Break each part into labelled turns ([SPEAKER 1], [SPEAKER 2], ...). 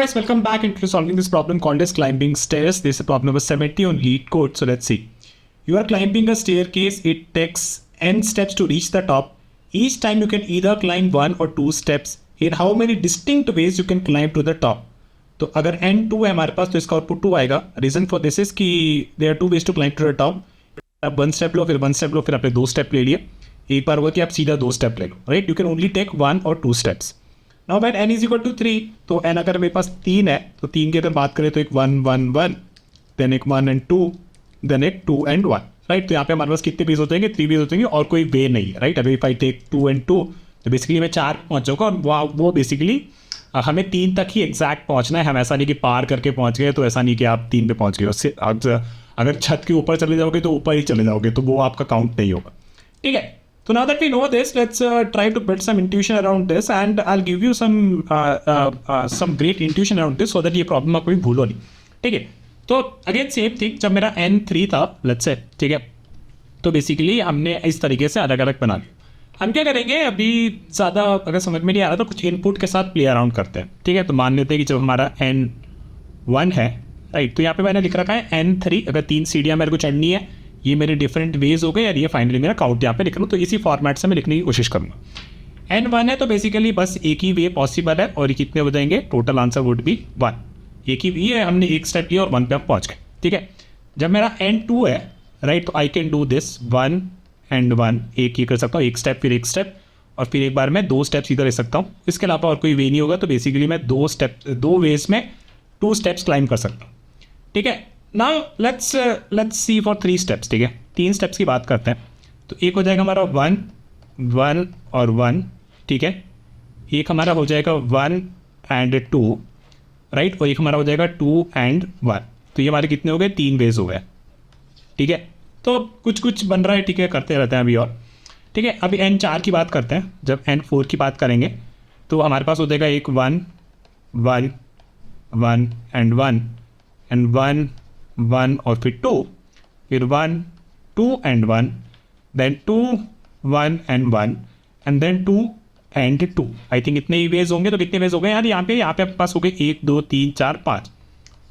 [SPEAKER 1] guys, welcome back into solving this problem called as climbing stairs. This is problem number 70 on lead code. So let's see. You are climbing a staircase. It takes n steps to reach the top. Each time you can either climb 1 or 2 steps. In how many distinct ways you can climb to the top? तो अगर n2 है हमारे पास तो इसका output 2 आएगा. Reason for this is कि there are 2 ways to climb to the top. आप 1 step लो, फिर 1 स्टेप लो, फिर आपने 2 स्टेप ले लिए. एक बार हुआ कि आप सीधा 2 स्टेप ले लो, right. You can only take 1 और 2 steps. Now when n is equal to 3, तो n अगर मेरे पास 3 है तो 3 की अगर बात करें तो एक 1 1 1, देन एक 1 एंड 2, देन एक 2 एंड 1, राइट. तो यहाँ पे हमारे पास कितने पीस होते हैं? 3 पीस होते हैं और कोई वे नहीं है, राइट. अभी इफ आई टेक 2 एंड 2 तो बेसिकली मैं 4 पहुँच जाऊँगा और वो बेसिकली हमें 3 तक ही एग्जैक्ट पहुँचना है. हम ऐसा नहीं कि पार करके पहुँच गए, तो ऐसा नहीं कि आप 3 पे पहुँच गए. उससे अगर छत के ऊपर चले जाओगे तो ऊपर ही चले जाओगे, तो वो आपका काउंट नहीं होगा, ठीक है. So now that we know this, let's try to build some intuition around this, and I'll give you some great intuition around this so that ये problem आप कभी भूलो नहीं, ठीक है. तो अगेन सेम थिंग, जब मेरा n3 था लेट्स से, ठीक है, तो बेसिकली हमने इस तरीके से अलग अलग बना लिया. हम क्या करेंगे, अभी ज़्यादा अगर समझ में नहीं आ रहा तो कुछ इनपुट के साथ प्ले अराउंड करते हैं, ठीक है. तो मान लेते हैं कि जब हमारा n1 है, राइट, तो यहाँ पे मैंने लिख रखा है n3. अगर 3 सीढ़ियाँ मेरे को चढ़नी है, ये मेरे डिफरेंट वेज हो गए, और ये फाइनली मेरा काउंट यहाँ पे लिख रहा हूँ. तो इसी फॉर्मेट से मैं लिखने की कोशिश करूँगा. n1 है तो बेसिकली बस एक ही वे पॉसिबल है, और ये कितने हो जाएंगे? Total answer would be 1. एक ही वे है, हमने एक स्टेप लिया और 1 पे हम पहुँच गए, ठीक है. जब मेरा n2 है, राइट, तो I can do this 1 and 1, एक ही कर सकता हूँ, एक स्टेप फिर एक स्टेप, और फिर एक बार मैं 2 स्टेप्स इधर ले सकता हूँ. इसके अलावा और कोई वे नहीं होगा, तो बेसिकली मैं 2 वेज में 2 स्टेप्स क्लाइम कर सकता हूँ, ठीक है. Now let's see for 3 steps, ठीक है. 3 स्टेप्स की बात करते हैं. तो एक हो जाएगा हमारा 1 1 और 1, ठीक है. एक हमारा हो जाएगा 1 एंड 2, राइट, और एक हमारा हो जाएगा 2 एंड 1. तो ये हमारे कितने हो गए? 3 वेज हो गए, ठीक है. तो कुछ बन रहा है, ठीक है, करते रहते हैं अभी और, ठीक है. अभी n4 की बात करते हैं. जब n4 की बात करेंगे तो हमारे पास हो जाएगा एक 1 1 1 एंड 1 एंड 1 1 और फिर 2, फिर 1 2 and 1, then 2 1 and 1 and then 2 and 2. I think इतने ही वेज होंगे. तो कितने वेज हो गए यार? यहाँ पे आपके पास हो गए 1 2 3 4 5.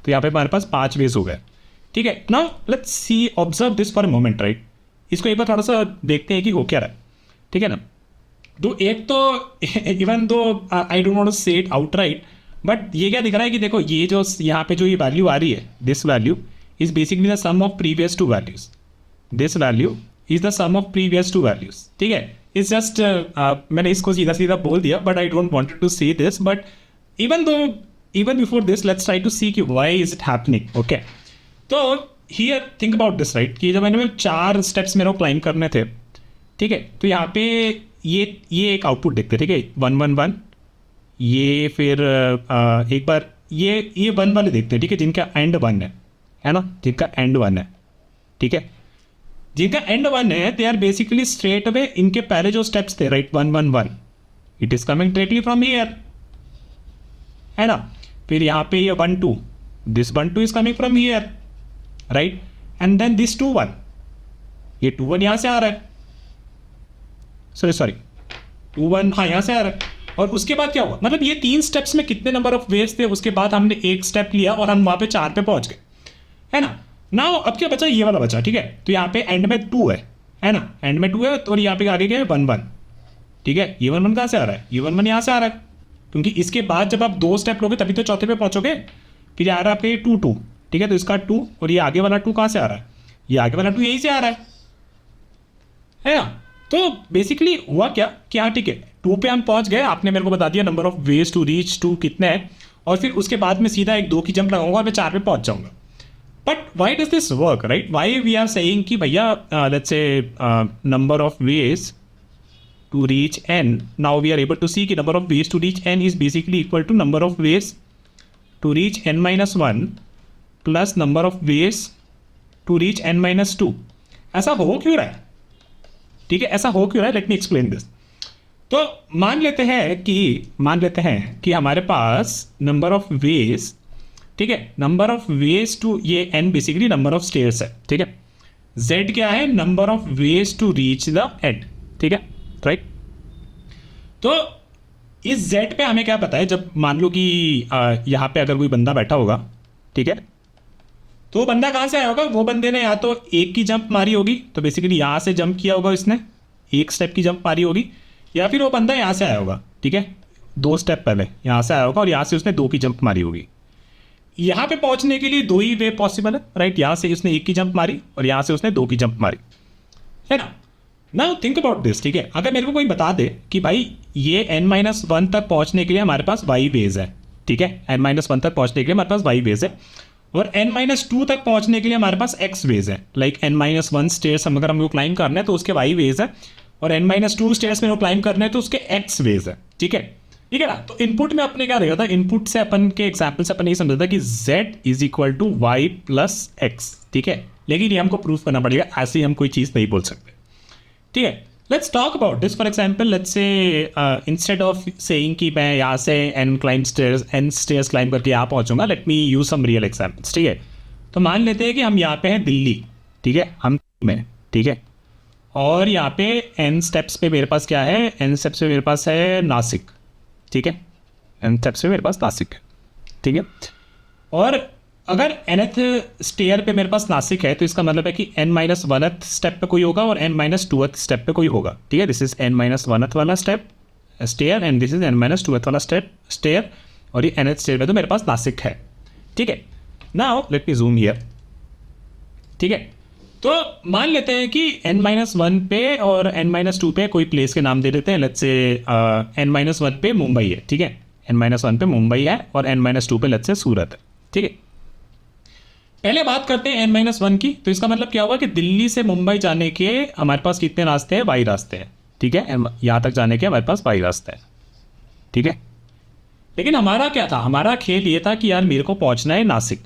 [SPEAKER 1] तो यहाँ पे हमारे पास 5 वेज हो गए, ठीक है. Now let's see, observe this for a moment, right. इसको एक बार थोड़ा सा देखते हैं कि हो क्या रहा है, ठीक है ना. तो एक तो even though I don't want to say it outright, but ये क्या दिख रहा है कि देखो, ये जो यहाँ पे जो ये वैल्यू आ रही है, this value is basically the sum of previous 2 values. This value is the sum of previous 2 values, ठीक है. It's just मैंने इसको सीधा सीधा बोल दिया, but I don't want to say this, but even before this, let's try to see कि why is it happening, okay. तो here think about this, right, कि जब मैंने 4 steps मेरे को क्लाइम करने थे, ठीक है. तो यहाँ पे ये एक आउटपुट देखते, ठीक है, 1 1 1. ये फिर एक बार ये 1 वाले देखते हैं, ठीक है, जिनका एंड 1 है ना, जिनका एंड 1 है, ठीक है. जिनका एंड 1 है, they are basically straight away, इनके पहले जो स्टेप्स थे, right, 1 1 1, it is coming directly from here, है ना. फिर यहाँ पे ये 1 2, this 1 2 is coming from here, right, and then this 2 1, ये 2 1 यहाँ से आ रहा है, सॉरी 2 1, हाँ, यहाँ से आ रहा है. और उसके बाद क्या हुआ, मतलब ये 3 स्टेप्स में कितने नंबर ऑफ वेव्स थे? उसके बाद हमने एक स्टेप लिया और हम वहाँ पे 4 पे पहुँच गए, है ना. नाउ अब क्या बचा? ये वाला बचा, ठीक है. तो यहाँ पे एंड में 2 है ना, एंड में 2 है, तो यहाँ पे आगे क्या है? 1 1, ठीक है. ये 1 1 कहाँ से आ रहा है? ये 1 1 यहाँ से आ रहा है, क्योंकि इसके बाद जब आप 2 स्टेप लोगे तभी तो चौथे पे पहुँचोगे. फिर आ रहा है आपका ये 2 2, ठीक है. तो इसका 2 और ये आगे वाला 2 कहाँ से आ रहा है? ये आगे वाला 2 यहीं से आ रहा है ना. तो बेसिकली हुआ क्या कि हाँ, ठीक है, 2 पे हम पहुँच गए. आपने मेरे को बता दिया number of ways to reach 2 कितने हैं, और फिर उसके बाद में सीधा एक 2 की जंप लगाऊंगा और मैं 4 पे पहुँच जाऊँगा. But why does this work, right? Why we are saying कि भैया let's say number of ways to reach n. Now we are able to see कि number of ways to reach n is basically equal to number of ways to reach n minus 1 plus number of ways to reach n minus 2. ऐसा हो क्यों रहा है? ठीक है, ऐसा हो क्यों रहा है? Let me explain this. तो मान लेते हैं कि हमारे पास number of ways, ठीक है, नंबर ऑफ वेज टू, ये n basically number of stairs है, ठीक है. z क्या है? Number of ways to reach the end, ठीक है, राइट. तो इस z पे हमें क्या पता है, जब मान लो कि यहाँ पे अगर कोई बंदा बैठा होगा, ठीक है, तो वो बंदा कहाँ से आया होगा, वो बंदे ने या तो एक की जंप मारी होगी, तो बेसिकली यहाँ से जंप किया होगा इसने, एक स्टेप की जंप मारी होगी, या फिर वो बंदा यहाँ से आया होगा, ठीक है, 2 स्टेप पहले यहाँ से आया होगा और यहाँ से उसने 2 की जंप मारी होगी। यहाँ पे पहुँचने के लिए 2 ही वे पॉसिबल है, राइट। यहाँ से उसने 1 की जंप मारी और यहाँ से उसने 2 की जंप मारी, है ना। नाउ थिंक अबाउट दिस, ठीक है। अगर मेरे को कोई बता दे कि भाई ये n-1 तक पहुँचने के लिए हमारे पास y वेज है, ठीक है, n-1 तक पहुँचने के लिए हमारे पास y वेज है, और n-2 तक पहुँचने के लिए हमारे पास x वेज है। लाइक n-1 स्टेयर्स अगर हमको क्लाइंब करना है तो उसके y वेज है, और n-2 स्टेयर्स में क्लाइंब करना है तो उसके x वेज है, ठीक है, ठीक है ना। तो इनपुट में अपने क्या रहेगा था, इनपुट से अपन के एग्जाम्पल से अपन ये समझा था कि z is equal to y plus x, ठीक है, लेकिन ये हमको प्रूफ करना पड़ेगा, ऐसे ही हम कोई चीज़ नहीं बोल सकते, ठीक है। Let's talk about this. For example let's say instead of saying कि मैं यहाँ से n स्टेयर्स क्लाइंब करके यहाँ पहुँचूंगा, let me use some real examples, ठीक है। तो मान लेते हैं कि हम यहाँ पे हैं दिल्ली, ठीक है, हम में, ठीक है, और यहाँ पे n स्टेप्स पे मेरे पास क्या है, n स्टेप्स पे मेरे पास है नासिक, ठीक है, n स्टेप्स पे मेरे पास नासिक है, ठीक है। और अगर nth स्टेयर पे मेरे पास नासिक है तो इसका मतलब है कि n-1th स्टेप पे कोई होगा और n-2th स्टेप पे कोई होगा, ठीक है। दिस इज n-1th वाला stair and this is n-2th वाला स्टेयर, और ये nth स्टेयर पे तो मेरे पास नासिक है, ठीक है। Now let me zoom here, ठीक है। तो मान लेते हैं कि n-1 पे और n-2 पे कोई प्लेस के नाम दे देते हैं। लेट्स से n-1 पे मुंबई है, ठीक है, n-1 पे मुंबई है और n-2 पे लेट्स से सूरत है, ठीक है। पहले बात करते हैं n-1 की। तो इसका मतलब क्या होगा कि दिल्ली से मुंबई जाने के हमारे पास कितने रास्ते हैं, y रास्ते हैं, ठीक है, यहाँ तक जाने के हमारे पास y रास्ते हैं, ठीक है। लेकिन हमारा क्या था, हमारा खेल ये था कि यार मेरे को पहुँचना है नासिक,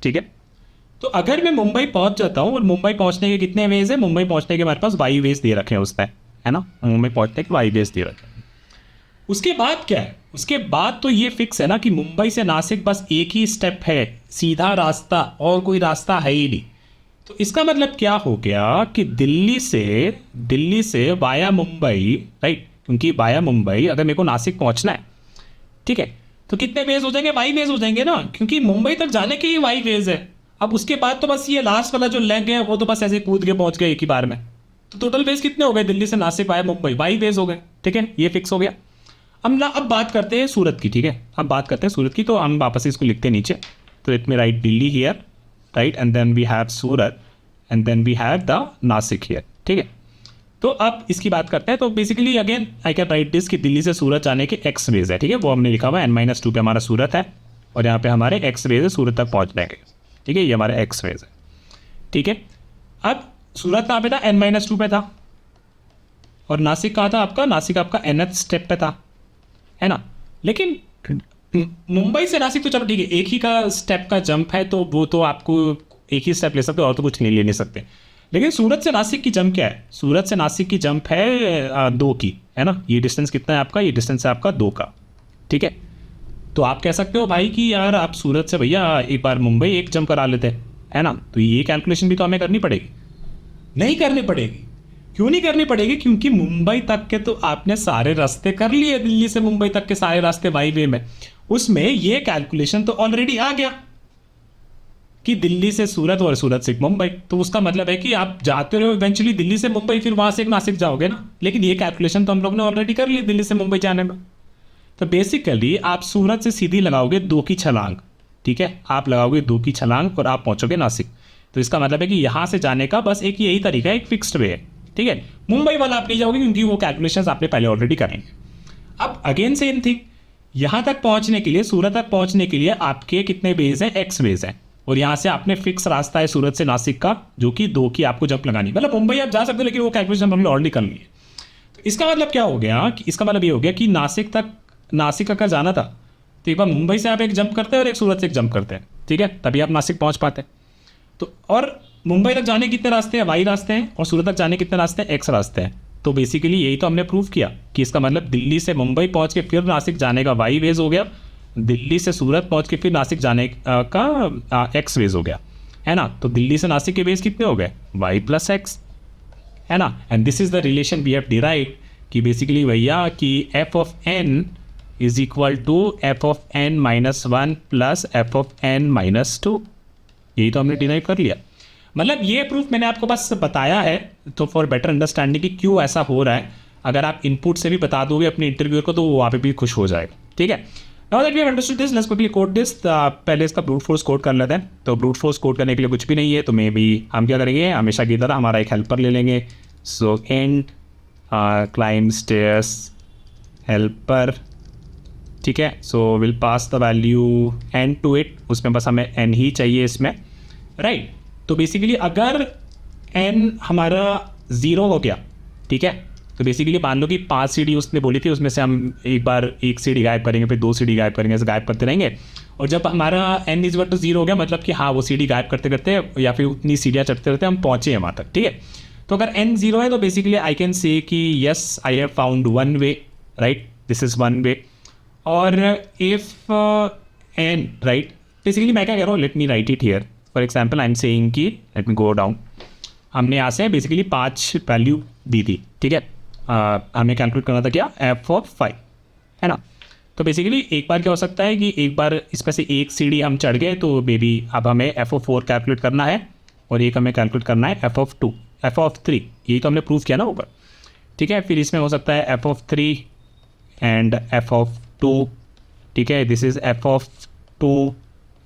[SPEAKER 1] ठीक है। तो अगर मैं मुंबई पहुँच जाता हूँ, और मुंबई पहुँचने के कितने वेज है, मुंबई पहुँचने के हमारे पास y वेज दे रखे हैं उसमें, है ना, मुंबई पहुँचने के y वेज दे रखे हैं। उसके बाद क्या है, उसके बाद तो ये फिक्स है ना कि मुंबई से नासिक बस एक ही स्टेप है, सीधा रास्ता, और कोई रास्ता है ही नहीं। तो इसका मतलब क्या हो गया कि दिल्ली से वाया मुंबई, राइट, क्योंकि वाया मुंबई अगर मेरे को नासिक पहुंचना है, ठीक है, तो कितने वेज हो जाएंगे, वाई वेज हो जाएंगे ना, क्योंकि मुंबई तक जाने के ही वाई वेज है। अब उसके बाद तो बस ये लास्ट वाला जो लेग है वो तो बस ऐसे कूद के पहुंच गए एक ही बार में। तो टोटल वेज कितने हो गए, दिल्ली से Nashik via Mumbai, y ways हो गए, ठीक है, ये फिक्स हो गया। अब बात करते हैं सूरत की, ठीक है, अब बात करते हैं सूरत की। तो हम वापस इसको लिखते हैं नीचे, तो let me write Delhi here, right, and then we have Surat and then we have the Nashik here, ठीक है। तो अब इसकी बात करते हैं। तो basically again I can write this कि दिल्ली से सूरत जाने के एक्स वेज है, ठीक है, वो हमने लिखा हुआ है n-2 पे हमारा सूरत है, और यहाँ पे हमारे एक्स वेज है सूरत तक पहुँचने के, ठीक है, ये हमारा एक्स वेज है, ठीक है। अब सूरत कहाँ पे था, n-2 पे था, और नासिक कहाँ था आपका, नासिक आपका nth स्टेप पे था, है ना। लेकिन मुंबई से नासिक तो चलो ठीक है, एक ही का स्टेप का जंप है, तो वो तो आपको एक ही स्टेप ले सकते हो और तो कुछ नहीं ले नहीं सकते। लेकिन सूरत से नासिक की जंप क्या है, सूरत से नासिक की जंप है 2 की, है ना। ये डिस्टेंस कितना है आपका, ये डिस्टेंस है आपका 2 का, ठीक है। तो आप कह सकते हो भाई कि यार आप सूरत से भैया एक बार मुंबई एक जंप करा लेते हैं, है ना। तो ये कैलकुलेशन भी तो हमें करनी पड़ेगी, नहीं करनी पड़ेगी। क्यों नहीं करनी पड़ेगी, क्योंकि मुंबई तक के तो आपने सारे रास्ते कर लिए, दिल्ली से मुंबई तक के सारे रास्ते बाई वे में, उसमें ये कैलकुलेशन तो ऑलरेडी आ गया कि दिल्ली से सूरत और सूरत से मुंबई। तो उसका मतलब है कि आप जाते रहो इवेंचुअली दिल्ली से मुंबई, फिर वहां से नासिक जाओगे ना। लेकिन ये कैलकुलेशन तो हम लोग ने ऑलरेडी कर ली दिल्ली से मुंबई जाने में। तो बेसिकली आप सूरत से सीधी लगाओगे 2 की छलांग, ठीक है, आप लगाओगे 2 की छलांग और आप पहुंचोगे नासिक। तो इसका मतलब है कि यहाँ से जाने का बस एक यही तरीका है, एक फिक्स्ड वे है, ठीक है। मुंबई वाला आप नहीं जाओगे क्योंकि वो कैलकुलेशंस आपने पहले ऑलरेडी करेंगे। अब अगेन सेम थिंग, यहाँ तक पहुँचने के लिए, सूरत तक पहुँचने के लिए आपके कितने वेज हैं, एक्स वेज हैं, और यहाँ से आपने फिक्स रास्ता है सूरत से नासिक का, जो कि 2 की आपको जंप लगानी। मतलब मुंबई आप जा सकते हो, लेकिन वो कैलकुलेशन हमने ऑलरेडी कर ली है। तो इसका मतलब क्या हो गया कि इसका मतलब ये हो गया कि नासिक अगर जाना था तो एक बार मुंबई से आप एक जंप करते हैं और एक सूरत से एक जंप करते हैं, ठीक है, तभी आप नासिक पहुँच पाते हैं। तो और मुंबई तक जाने कितने रास्ते हैं, वाई रास्ते हैं, और सूरत तक जाने कितने रास्ते हैं, एक्स रास्ते हैं। तो बेसिकली यही तो हमने प्रूव किया कि इसका मतलब दिल्ली से मुंबई पहुंच के फिर नासिक जाने का वाई वेज हो गया, दिल्ली से सूरत पहुंच के फिर नासिक जाने का एक्स वेज हो गया, है ना। तो दिल्ली से नासिक के वेज कितने हो गए, वाई प्लस एक्स, है ना। And this is the relation we have derived कि बेसिकली भैया कि f of n is equal to f of n minus one plus f of n minus two. यही तो हमने डिराइव कर लिया। मतलब ये प्रूफ मैंने आपको बस बताया है तो फॉर बेटर अंडरस्टैंडिंग कि क्यों ऐसा हो रहा है। अगर आप इनपुट से भी बता दोगे अपने इंटरव्यूअर को तो वो वहाँ पे भी खुश हो जाएगा। ठीक है, now that we have understood this, let's quickly code this. पहले इसका ब्रूट फोर्स कोड कर लेते हैं। तो ब्रूट फोर्स कोड करने के लिए कुछ भी नहीं है, तो मे बी हम क्या करेंगे, हमेशा की तरह हमारा एक हेल्पर ले लेंगे। So and climb stairs helper, ठीक है। So will pass the value n to it, उसमें बस हमें एन ही चाहिए इसमें, राइट। तो बेसिकली अगर एन हमारा 0 हो गया, ठीक है, तो बेसिकली मान लो कि 5 सीढ़ी उसने बोली थी, उसमें से हम एक बार 1 सीढ़ी गायब करेंगे, फिर 2 सीढ़ी गायब करेंगे, ऐसे गायब करते रहेंगे। और जब हमारा n इज इक्वल टू 0 हो गया, मतलब कि हाँ वो सीढ़ी गायब करते करते या फिर उतनी सीढ़ियाँ चढ़ते रहते हम पहुँचे हैं वहाँ तक, ठीक है। तो अगर n 0 है तो बेसिकली आई कैन से कि yes I have found one way, right, this is one way. और इफ n, राइट, बेसिकली मैं क्या कह रहा हूँ, late me right it here. For example I am saying कि लेट मी गो डाउन, हमने यहाँ से बेसिकली 5 वैल्यू दी थी, ठीक है। हमें कैलकुलेट करना था क्या, एफ ऑफ 5, है ना। तो बेसिकली एक बार क्या हो सकता है कि एक बार इसमें से एक सीढ़ी हम चढ़ गए तो बेबी अब हमें एफ ऑफ 4 कैलकुलेट करना है और एक हमें कैलकुलेट करना है एफ ऑफ 2, एफ ऑफ 3। यही तो हमने प्रूव किया ना ऊपर, ठीक है। फिर इसमें हो सकता है f of 3 and f of 2, ठीक है। This is f of 2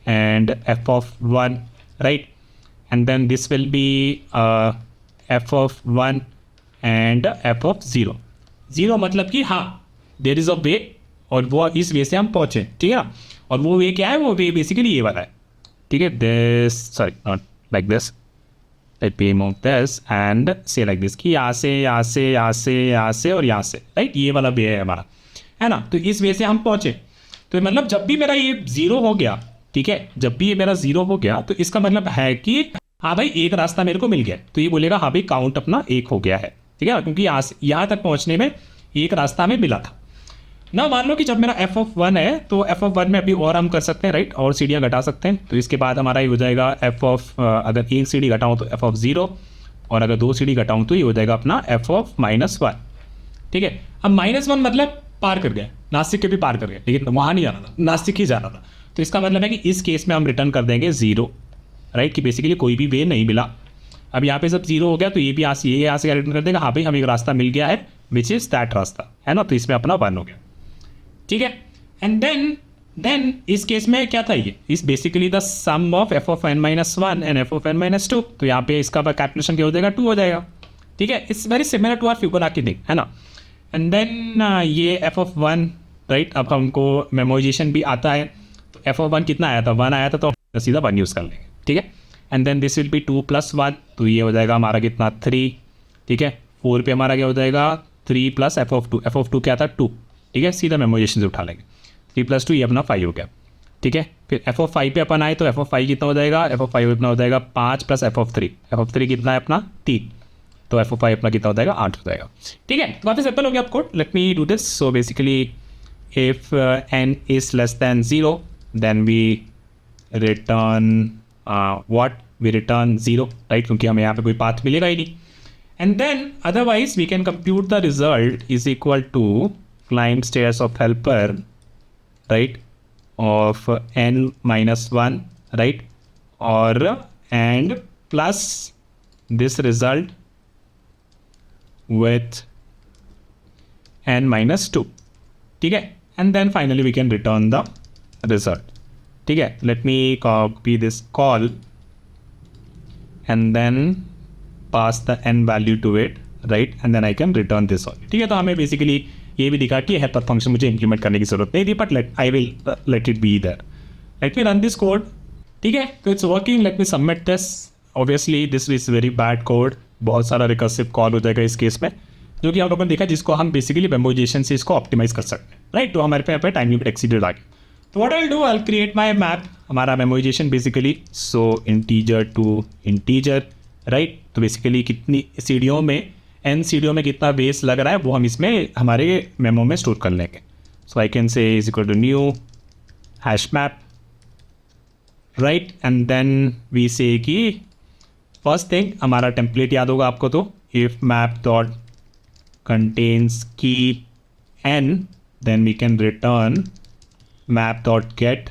[SPEAKER 1] and f of 1, right. And then this will be f of 1 and f of 0 मतलब कि हाँ देर इज़ अ वे और वो इस वे से हम पहुँचे, ठीक है ना। और वो वे क्या है, वो वे बेसिकली ये वाला है, ठीक है। This sorry not like this, let me move this and से लाइक दिस कि यहाँ से यहाँ से यहाँ से यहाँ से और यहाँ से, राइट, ये वाला वे है हमारा, है ना। तो इस वे से हम पहुँचे, तो मतलब जब भी मेरा ये 0 हो गया, ठीक है, जब भी ये मेरा 0 हो गया तो इसका मतलब है कि हाँ भाई एक रास्ता मेरे को मिल गया। तो ये बोलेगा हाँ भाई काउंट अपना 1 हो गया है, ठीक है, क्योंकि यहाँ तक पहुँचने में एक रास्ता हमें मिला था ना। मान लो कि जब मेरा एफ ऑफ 1 है तो एफ ऑफ 1 में अभी और हम कर सकते हैं, राइट, और सीढ़ियाँ घटा सकते हैं। तो इसके बाद हमारा ये हो जाएगा एफ ऑफ, अगर एक सीढ़ी घटाऊँ तो एफ ऑफ 0 और अगर 2 सीढ़ी घटाऊँ तो ये हो जाएगा अपना एफ ऑफ -1, ठीक है। अब -1 मतलब पार कर गए, नासिक के भी पार कर गए, लेकिन वहाँ नहीं जाना था, नासिक ही जाना था। तो इसका मतलब है कि इस केस में हम रिटर्न कर देंगे 0, राइट, कि बेसिकली कोई भी वे नहीं मिला। अब यहाँ पे जब 0 हो गया तो ये भी यहाँ से रिटर्न कर देगा हाँ भाई हमें एक रास्ता मिल गया है, विच इज़ दैट रास्ता, है ना। तो इसमें अपना 1 हो गया, ठीक है। एंड देन इस केस में क्या था, ये इस basically the sum of f of n minus 1 and f of n minus 2। तो यहाँ पे इसका कैलकुलेशन क्या हो जाएगा, 2 हो जाएगा, ठीक है। It's very similar to our Fibonacci thing, है ना। एंड देन ये एफ ऑफ 1, राइट, अब हमको मेमोराइजेशन भी आता है। तो एफ ऑफ 1 कितना आया था, 1 आया था, तो सीधा 1 यूज़ कर लेंगे, ठीक है। And then this will be 2 + 1, तो ये हो जाएगा हमारा कितना 3, ठीक है। 4 पे हमारा क्या हो जाएगा 3 + एफ ऑफ 2, एफ ऑफ 2 क्या था 2, ठीक है, सीधा मेमोराइजेशन से उठा लेंगे। 3 + 2 ये अपना 5 हो गया, ठीक है। फिर एफ ऑफ 5 पे अपन आए तो एफ ऑफ 5 कितना हो जाएगा, एफ ऑफ 5 अपना हो जाएगा 5 + एफ ऑफ 3, एफ ऑफ 3 कितना है अपना 3, तो एफ ऑफ 5 अपना कितना हो जाएगा 8 हो जाएगा, ठीक है। तो काफ़ी सिंपल हो गया आपको। Let me do this. So basically if n is less than 0 then we return what, we return 0, right, क्योंकि हमें यहाँ पे कोई पाथ मिलेगा ही नहीं। And then otherwise we can compute the result is equal to climb stairs of helper, right, of n - 1, right, और and plus this result with n - 2, ठीक है। And then finally we can return the result, ठीक है। Let me copy this call and then pass the n value to it, right, and then I can return this all, ठीक है। तो हमें basically ये भी दिखा कि हेल्पर फंक्शन मुझे इंप्लीमेंट करने की जरूरत नहीं थी, but I will let it be there. Let me run this code, ठीक है। तो it's working, let me submit this. Obviously this is very bad code, बहुत सारा रिकर्सिव कॉल हो जाएगा इस केस में, जो कि आप लोगों ने देखा, जिसको हम बेसिकली मेमोराइजेशन से इसको ऑप्टिमाइज कर सकते हैं, राइट। तो हमारे पे यहाँ पे टाइम लिमिट एक्सीडेड आ गया। तो what I will do, I will create my map, हमारा memorization basically, so integer to integer, right. तो बेसिकली कितनी सीढ़ियों में, n सीढ़ियों में कितना बेस लग रहा है वो हम इसमें हमारे मेमो में स्टोर कर लेंगे। So I can say is equal to new hash map, right, and then we say कि फर्स्ट थिंग हमारा टेम्पलेट याद होगा आपको, तो if map dot contains keep n then we can return map.get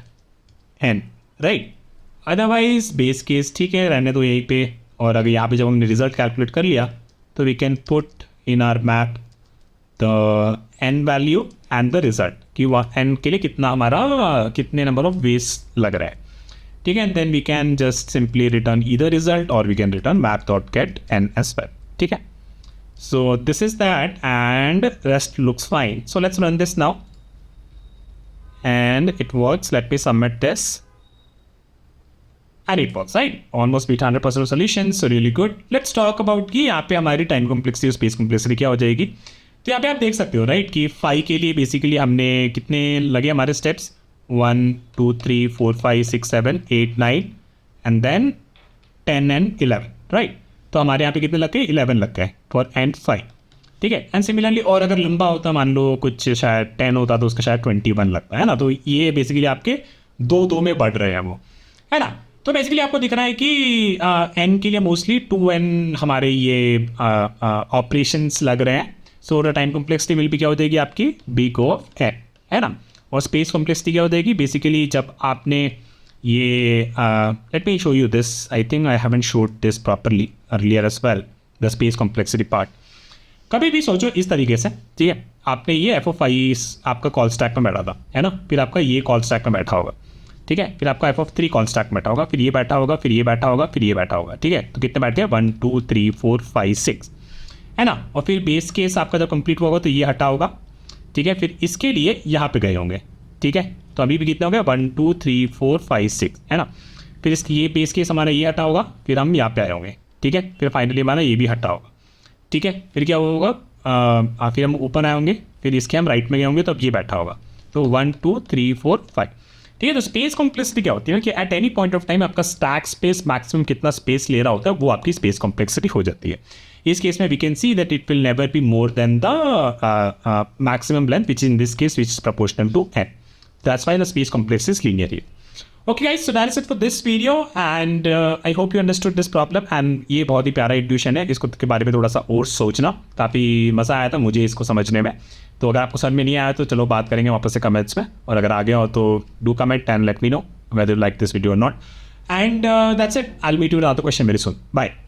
[SPEAKER 1] n, right? Otherwise base case ठीक है, रहने दो यहीं पे। और अगर यहाँ पे जब हमने रिजल्ट कैलकुलेट कर लिया तो we can put in our map the n value and the result कि वह n के लिए कितना हमारा कितने नंबर ऑफ वेस लग रहा है, ठीक है। Then we can just simply return either result और we can return map dot get n as well, ठीक है। So this is that and rest looks fine. So let's run this now and it works. Let me submit this and it works, right? Almost beat 100% of solutions, so really good. Let's talk about कि यहाँ पे हमारी time complexity और space complexity क्या हो जाएगी। तो यहाँ पे आप देख सकते हो राइट कि 5 के लिए बेसिकली हमने कितने लगे हमारे steps 1 2 3 4 5 6 7 8 9 and then 10 and 11, right. तो हमारे यहाँ पे कितने लग गए 11 लग गए फॉर एंड 5, ठीक है। एंड सिमिलरली और अगर लंबा होता मान लो कुछ शायद 10 होता तो उसका शायद 21 लगता है ना। तो ये बेसिकली आपके 2 में बढ़ रहे हैं वो, है ना। तो बेसिकली आपको दिख रहा है कि n के लिए मोस्टली 2n हमारे ये ऑपरेशंस लग रहे हैं। So the time complexity will भी क्या हो जाएगी आपकी बिग ऑफ n, है ना। और स्पेस कॉम्प्लेक्सिटी क्या हो जाएगी बेसिकली जब आपने ये let me show you this, I think I haven't showed this properly earlier as well, the space complexity part. कभी भी सोचो इस तरीके से, ठीक है। आपने ये f(i) आपका कॉल स्टैक में बैठा था, है ना। फिर आपका ये कॉल स्टैक में बैठा होगा, ठीक है। फिर आपका f(3) कॉल स्टैक में बैठा होगा, फिर ये बैठा होगा, फिर ये बैठा होगा, फिर ये बैठा होगा, ठीक है। तो कितने बैठ गए 1 2 3 4 5 6, है ना। और फिर बेस केस आपका जब कंप्लीट होगा तो ये हटा होगा, ठीक है। फिर इसके लिए यहाँ पे गए होंगे, ठीक है। तो अभी भी कितने हो गए 1 2 3 4 5 6, है ना। फिर इसकी ये बेस केस हमारा ये हटा होगा, फिर हम यहाँ पे आए होंगे, ठीक है। फिर फाइनली हमारा ये भी हटा होगा, ठीक है। फिर क्या होगा फिर हम ऊपर आए होंगे, फिर इसके हम राइट में गए होंगे तो अब ये बैठा होगा। तो 1 2 3 4 5, ठीक है। तो स्पेस कॉम्प्लेक्सिटी क्या होती है कि at any point of time आपका स्टैक स्पेस मैक्सिमम कितना स्पेस ले रहा होता है वो आपकी स्पेस कॉम्प्लेक्सिटी हो जाती है। इस केस में we can see that it will never be more than the maximum length which in this case which is proportional to n. That's why the space complex is linear here. Okay guys, so that is it for this video and I hope you understood this problem and ये बहुत ही प्यारा intuition है, इसको के बारे में थोड़ा सा और सोचना, काफ़ी मज़ा आया था मुझे इसको समझने में। तो अगर आपको समझ में नहीं आया तो चलो बात करेंगे वापस से कमेंट्स में, और अगर आ गया हो तो do comment and let me know whether you like this video or not. And that's it. I'll meet you in another question very soon. Bye.